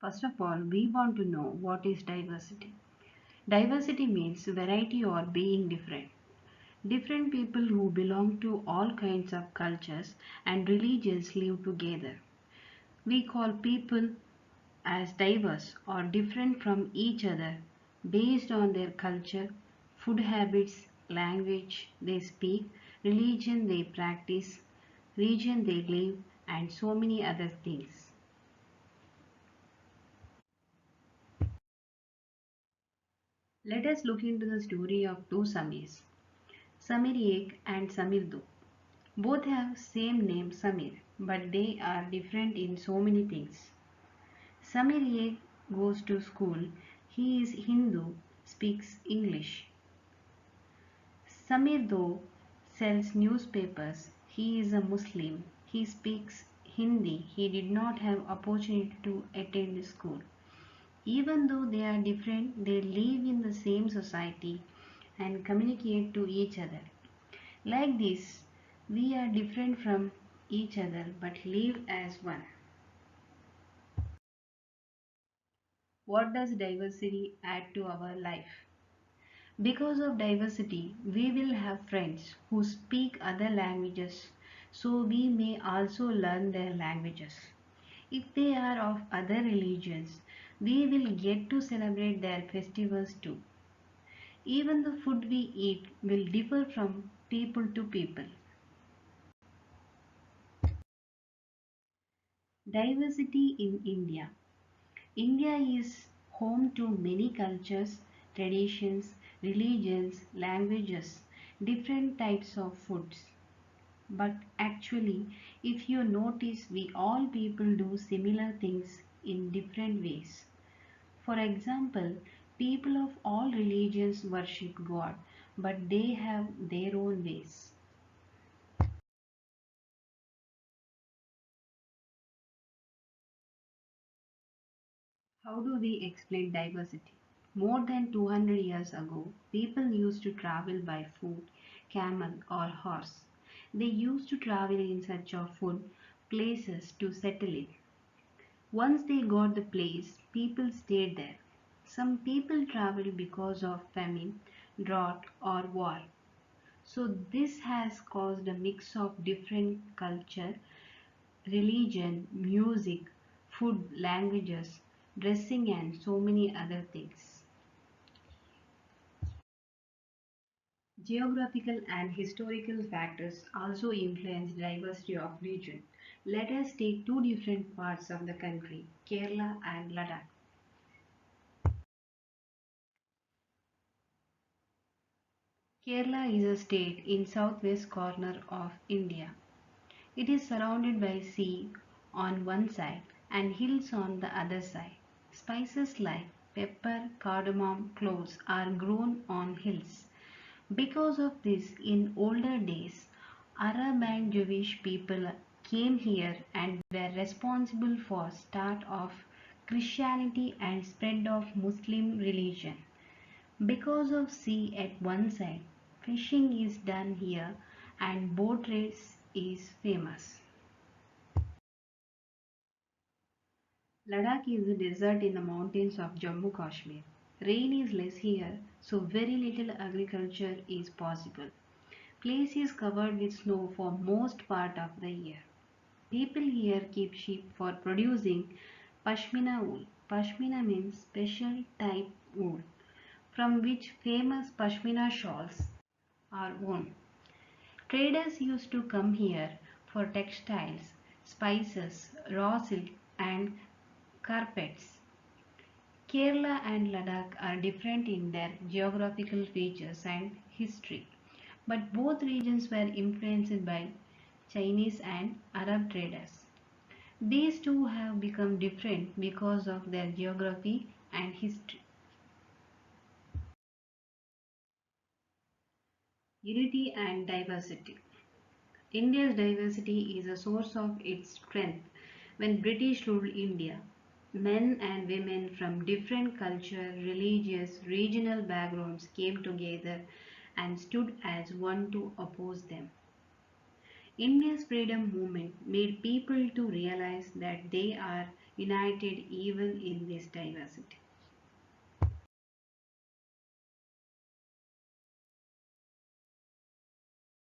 First of all, we want to know what is diversity. Diversity means variety or being different. Different people who belong to all kinds of cultures and religions live together. We call people as diverse or different from each other based on their culture, food habits, language they speak, religion they practice, region they live, and so many other things. Let us look into the story of two Samirs, Samir Ek and Samir Do. Both have same name Samir, but they are different in so many things. Samir Ek goes to school. He is Hindu, speaks English. Samir Do sells newspapers. He is a Muslim. He speaks Hindi. He did not have opportunity to attend school. Even though they are different, they live in the same society and communicate to each other. Like this, we are different from each other but live as one. What does diversity add to our life? Because of diversity, we will have friends who speak other languages, so we may also learn their languages. If they are of other religions, we will get to celebrate their festivals too. Even the food we eat will differ from people to people. Diversity in India. India is home to many cultures, traditions, religions, languages, different types of foods. But actually, if you notice, we all people do similar things in different ways. For example, people of all religions worship God, but they have their own ways. How do we explain diversity? More than 200 years ago, people used to travel by foot, camel, or horse. They used to travel in search of food, places to settle in. Once they got the place, people stayed there. Some people traveled because of famine, drought, or war. So this has caused a mix of different culture, religion, music, food, languages, dressing, and so many other things. Geographical and historical factors also influence diversity of region. Let us take two different parts of the country, Kerala and Ladakh. Kerala is a state in southwest corner of India. It is surrounded by sea on one side and hills on the other side. Spices like pepper, cardamom, cloves are grown on hills. Because of this, in older days, Arab and Jewish people came here and were responsible for start of Christianity and spread of Muslim religion. Because of sea at one side, fishing is done here and boat race is famous. Ladakh is a desert in the mountains of Jammu Kashmir. Rain is less here, so very little agriculture is possible. Place is covered with snow for most part of the year. People here keep sheep for producing pashmina wool. Pashmina means special type wool from which famous pashmina shawls are worn. Traders used to come here for textiles, spices, raw silk, and carpets. Kerala and Ladakh are different in their geographical features and history, but both regions were influenced by Chinese and Arab traders. These two have become different because of their geography and history. Unity and diversity. India's diversity is a source of its strength. When British ruled India, men and women from different culture, religious, regional backgrounds came together and stood as one to oppose them. India's freedom movement made people to realize that they are united even in this diversity.